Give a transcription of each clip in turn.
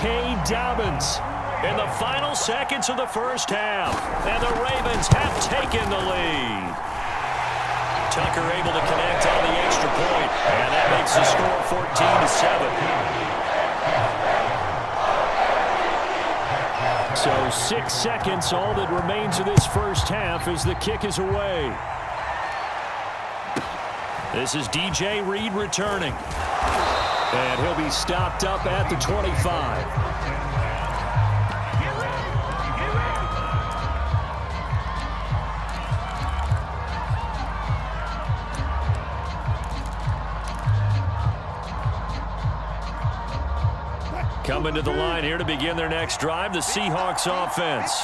J.K. Dobbins. In the final seconds of the first half, and the Ravens have taken the lead. Tucker able to connect on the extra point, and that makes the score 14-7. So 6 seconds, all that remains of this first half as the kick is away. This is DJ Reed returning. And he'll be stopped up at the 25. Coming to the line here to begin their next drive, the Seahawks offense.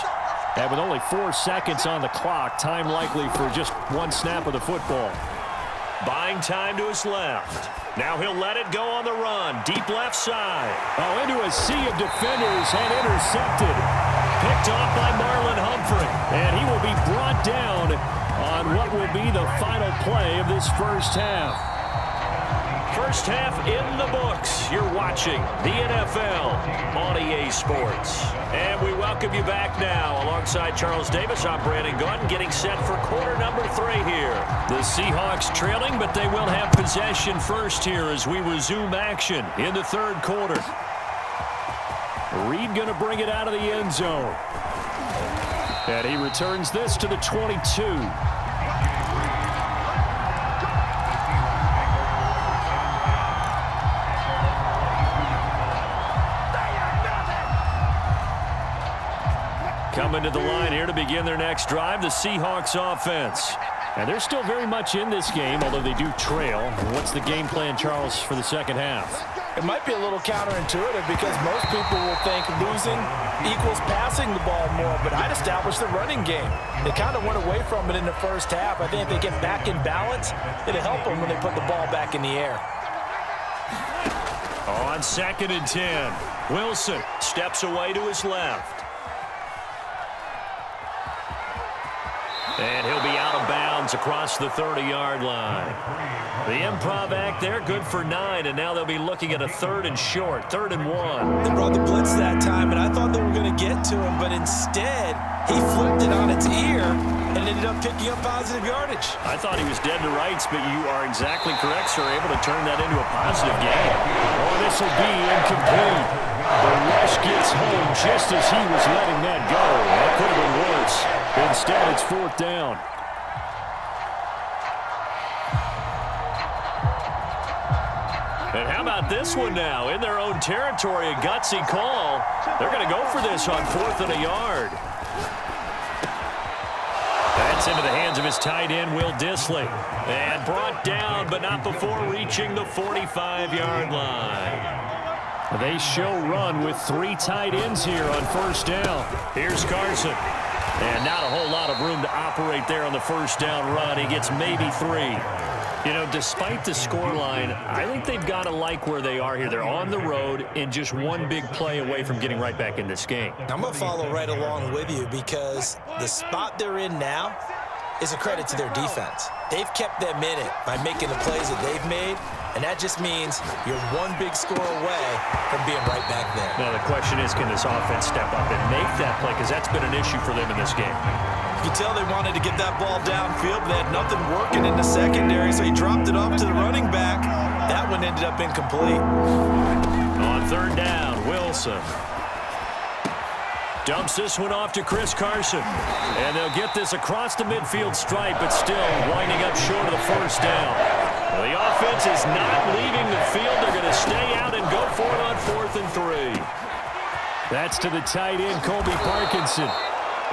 And with only 4 seconds on the clock, time likely for just one snap of the football. Buying time to his left. Now he'll let it go on the run. Deep left side. Oh, into a sea of defenders and intercepted. Picked off by Marlon Humphrey. And he will be brought down on what will be the final play of this first half. First half in the books. You're watching the NFL on EA Sports. And we welcome you back now. Alongside Charles Davis, I'm Brandon Gaudin, getting set for quarter number 3 here. The Seahawks trailing, but they will have possession first here as we resume action in the third quarter. Reed going to bring it out of the end zone. And he returns this to the 22. Coming to the line here to begin their next drive, the Seahawks offense. And they're still very much in this game, although they do trail. What's the game plan, Charles, for the second half? It might be a little counterintuitive because most people will think losing equals passing the ball more, but I'd establish the running game. They kind of went away from it in the first half. I think if they get back in balance, it'll help them when they put the ball back in the air. On 2nd and 10, Wilson steps away to his left. And he'll be out of bounds across the 30-yard line. The improv act there, good for 9, and now they'll be looking at a 3rd and short, 3rd and 1. They brought the blitz that time, and I thought they were going to get to him, but instead he flipped it on its ear and ended up picking up positive yardage. I thought he was dead to rights, but you are exactly correct, sir, able to turn that into a positive gain. Oh, this will be incomplete. The rush gets home just as he was letting that go. That could have been worse. Instead, it's 4th down. And how about this one now? In their own territory, a gutsy call. They're going to go for this on 4th and a yard. That's into the hands of his tight end, Will Dissly. And brought down, but not before reaching the 45-yard line. They show run with 3 tight ends here on 1st down. Here's Carson. And not a whole lot of room to operate there on the 1st down run. He gets maybe 3. You know, despite the scoreline, I think they've got to like where they are here. They're on the road and just one big play away from getting right back in this game. I'm going to follow right along with you because the spot they're in now is a credit to their defense. They've kept them in it by making the plays that they've made, and that just means you're one big score away from being right back there. Now the question is, can this offense step up and make that play? Because that's been an issue for them in this game. You can tell they wanted to get that ball downfield, but they had nothing working in the secondary, so he dropped it off to the running back. That one ended up incomplete. On 3rd down, Wilson dumps this one off to Chris Carson. And they'll get this across the midfield stripe, but still winding up short of the 1st down. Well, the offense is not leaving the field. They're going to stay out and go for it on 4th and 3. That's to the tight end, Colby Parkinson.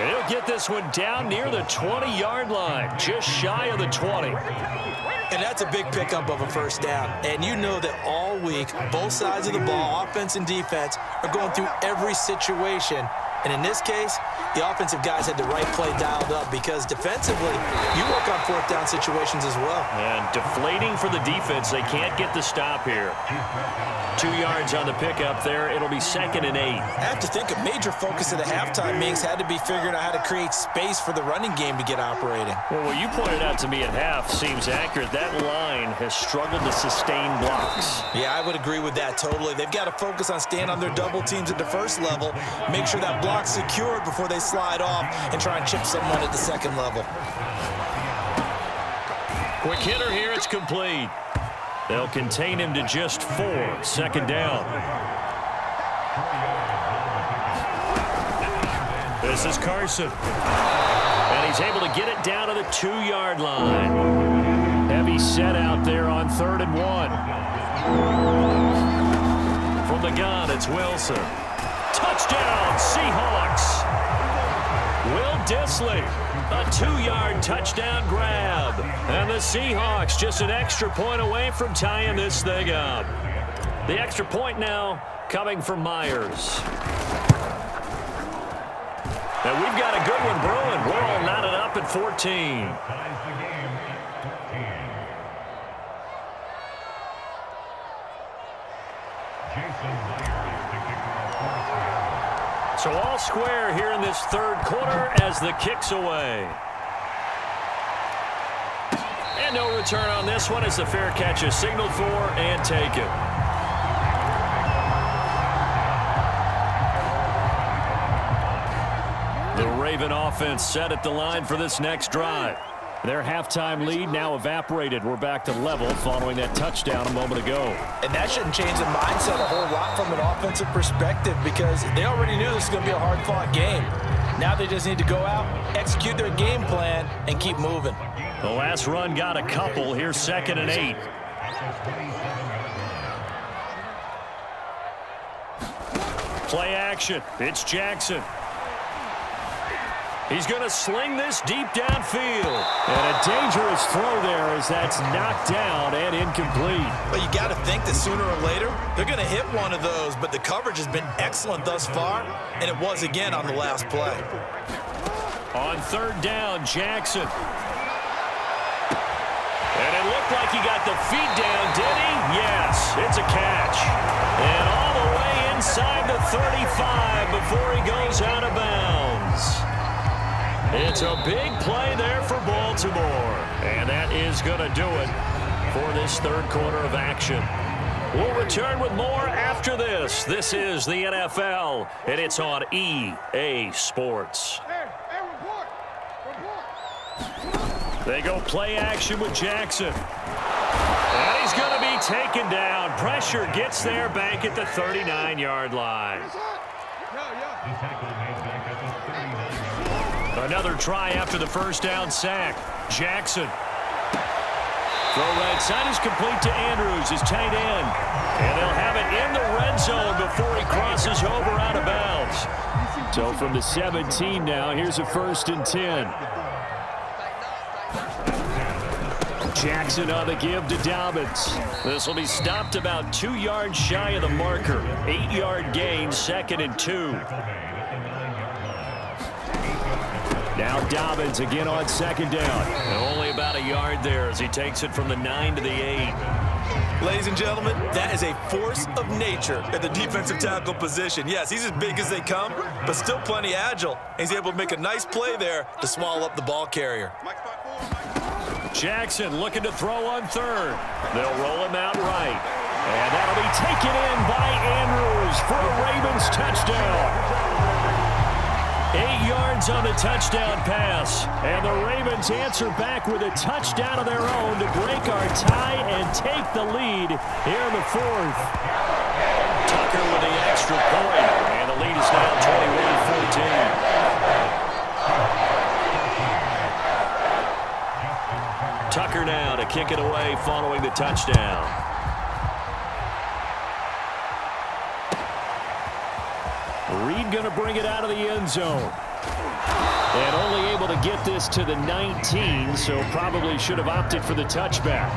And he'll get this one down near the 20-yard line, just shy of the 20. And that's a big pickup of a 1st down. And you know that all week, both sides of the ball, offense and defense, are going through every situation And in this case, the offensive guys had the right play dialed up because defensively, you work on fourth down situations as well. And deflating for the defense. They can't get the stop here. 2 yards on the pickup there. It'll be 2nd and 8. I have to think a major focus at the halftime meetings had to be figuring out how to create space for the running game to get operating. Well, what you pointed out to me at half seems accurate. That line has struggled to sustain blocks. Yeah, I would agree with that totally. They've got to focus on staying on their double teams at the first level, make sure that block's secured before they slide off and try and chip someone at the second level. Quick hitter here, it's complete. They'll contain him to just 4. 2nd down. This is Carson. And he's able to get it down to the 2-yard line. Heavy set out there on 3rd and 1. From the gun, it's Wilson. Touchdown, Seahawks. Will Dissly, a 2-yard touchdown grab. And the Seahawks just an extra point away from tying this thing up. The extra point now coming from Myers. And we've got a good one brewing. We're all knotted up at 14. So all square here in this 3rd quarter as the kick's away. And no return on this one as the fair catch is signaled for and taken. The Raven offense set at the line for this next drive. Their halftime lead now evaporated. We're back to level following that touchdown a moment ago. And that shouldn't change the mindset a whole lot from an offensive perspective because they already knew this was going to be a hard-fought game. Now they just need to go out, execute their game plan, and keep moving. The last run got a couple. Here's 2nd and 8. Play action. It's Jackson. He's going to sling this deep downfield. And a dangerous throw there as that's knocked down and incomplete. But you got to think that sooner or later, they're going to hit one of those. But the coverage has been excellent thus far, and it was again on the last play. On 3rd down, Jackson. And it looked like he got the feet down, did he? Yes, it's a catch. And all the way inside the 35 before he goes out of bounds. It's a big play there for Baltimore. And that is going to do it for this 3rd quarter of action. We'll return with more after this. This is the NFL, and it's on EA Sports. They go play action with Jackson. And he's going to be taken down. Pressure gets there back at the 39-yard line. Another try after the 1st down sack. Jackson. Throw right side is complete to Andrews, his tight end. And they'll have it in the red zone before he crosses over out of bounds. So from the 17 now, here's a 1st and 10. Jackson on the give to Dobbins. This will be stopped about 2 yards shy of the marker. 8-yard gain, 2nd and 2. Now Dobbins again on 2nd down. And only about a yard there as he takes it from the 9 to the 8. Ladies and gentlemen, that is a force of nature at the defensive tackle position. Yes, he's as big as they come, but still plenty agile. He's able to make a nice play there to swallow up the ball carrier. Jackson looking to throw on 3rd. They'll roll him out right. And that'll be taken in by Andrews for a Ravens touchdown. 8 yards on the touchdown pass. And the Ravens answer back with a touchdown of their own to break our tie and take the lead here in the 4th. Tucker with the extra point. And the lead is now 21-14. Tucker now to kick it away following the touchdown. Reed going to bring it out of the end zone. And only able to get this to the 19, so probably should have opted for the touchback.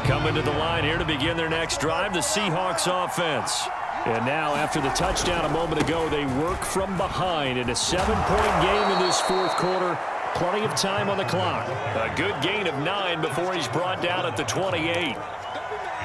Coming to the line here to begin their next drive, the Seahawks offense. And now, after the touchdown a moment ago, they work from behind in a 7-point game in this fourth quarter. Plenty of time on the clock. A good gain of 9 before he's brought down at the 28.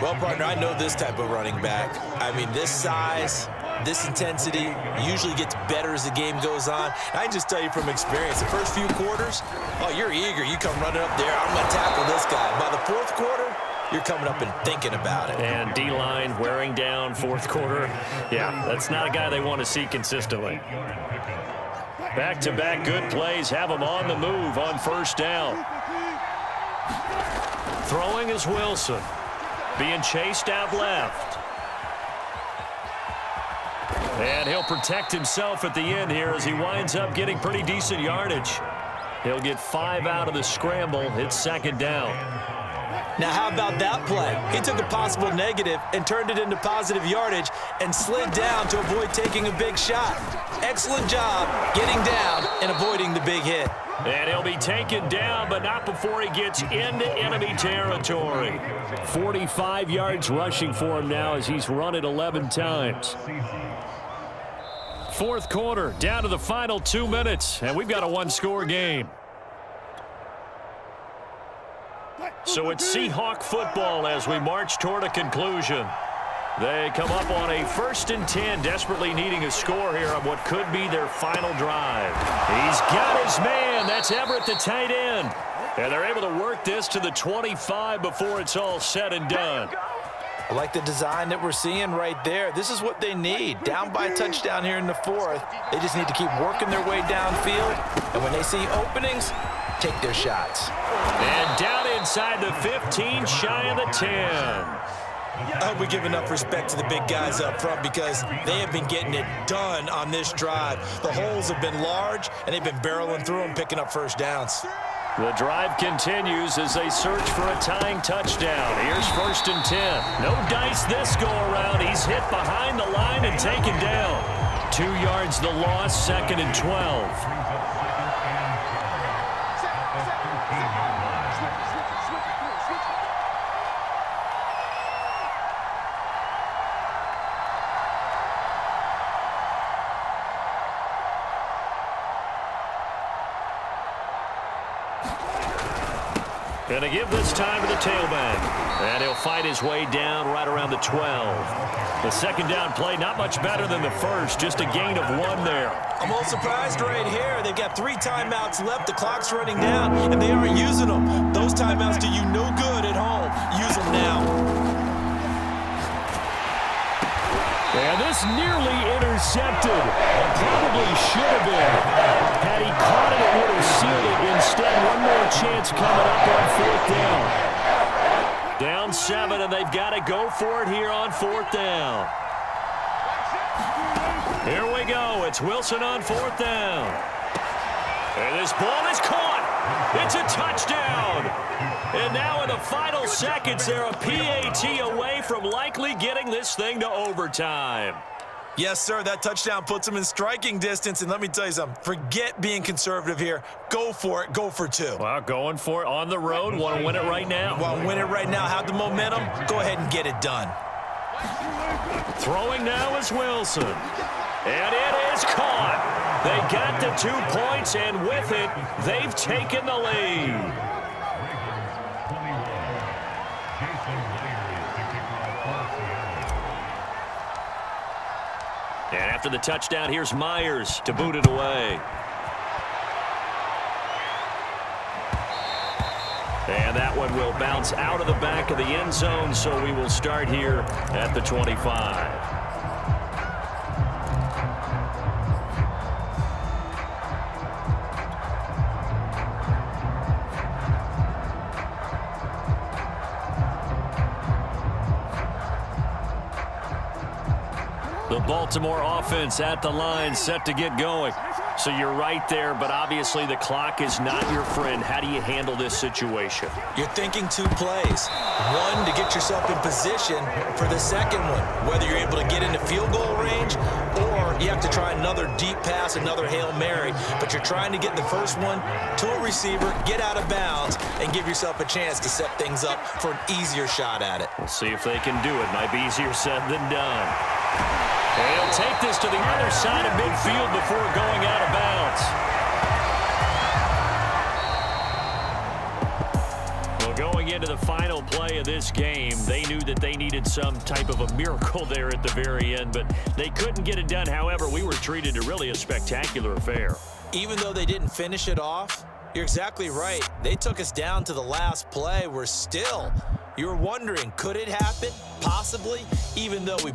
Well, partner, I know this type of running back. I mean, this size, this intensity usually gets better as the game goes on. And I can just tell you from experience, the first few quarters, oh, you're eager. You come running up there, I'm going to tackle this guy. By the fourth quarter, you're coming up and thinking about it. And D-line wearing down fourth quarter. Yeah, that's not a guy they want to see consistently. Back-to-back good plays have him on the move on first down. Throwing is Wilson. Being chased out left. And he'll protect himself at the end here as he winds up getting pretty decent yardage. He'll get 5 out of the scramble. It's second down. Now, how about that play? He took a possible negative and turned it into positive yardage and slid down to avoid taking a big shot. Excellent job getting down and avoiding the big hit. And he'll be taken down, but not before he gets into enemy territory. 45 yards rushing for him now as he's run it 11 times. Fourth quarter, down to the final 2 minutes, and we've got a one-score game. So it's Seahawk football as we march toward a conclusion. They come up on a 1st and 10, desperately needing a score here on what could be their final drive. He's got his man. That's Everett, the tight end. And they're able to work this to the 25 before it's all said and done. I like the design that we're seeing right there. This is what they need. Down by a touchdown here in the fourth. They just need to keep working their way downfield. And when they see openings, take their shots. And down inside the 15, shy of the 10. I hope we give enough respect to the big guys up front because they have been getting it done on this drive. The holes have been large, and they've been barreling through them, picking up first downs. The drive continues as they search for a tying touchdown. Here's 1st and 10. No dice this go-around. He's hit behind the line and taken down. 2 yards the loss, 2nd and 12. Going to give this time to the tailback. And he'll fight his way down right around the 12. The second down play, not much better than the first. Just a gain of 1 there. I'm a little surprised right here. They've got 3 timeouts left. The clock's running down, and they aren't using them. Those timeouts do you no good at home. Use them now. And this nearly intercepted. Probably should have been. Had he caught it, it would have sealed it. Instead, one more chance coming up on 4th down. Down 7, and they've got to go for it here on 4th down. Here we go. It's Wilson on 4th down. And this ball is caught. It's a touchdown. And now in the final seconds, they're a PAT away from likely getting this thing to overtime. Yes, sir. That touchdown puts them in striking distance. And let me tell you something. Forget being conservative here. Go for it. Go for 2. Well, going for it on the road. Want to win it right now. Want to win it right now. Have the momentum. Go ahead and get it done. Throwing now is Wilson. And it is caught. They got the 2 points, and with it, they've taken the lead. And after the touchdown, here's Myers to boot it away. And that one will bounce out of the back of the end zone, so we will start here at the 25. The Baltimore offense at the line, set to get going. So you're right there, but obviously the clock is not your friend. How do you handle this situation? You're thinking 2 plays. One, to get yourself in position for the second one, whether you're able to get into field goal range or you have to try another deep pass, another Hail Mary. But you're trying to get the first one to a receiver, get out of bounds, and give yourself a chance to set things up for an easier shot at it. We'll see if they can do it. Might be easier said than done. And he'll take this to the other side of midfield before going out of bounds. Well, going into the final play of this game, they knew that they needed some type of a miracle there at the very end, but they couldn't get it done. However, we were treated to really a spectacular affair. Even though they didn't finish it off, you're exactly right. They took us down to the last play. We're still, you're wondering, could it happen? Possibly, even though we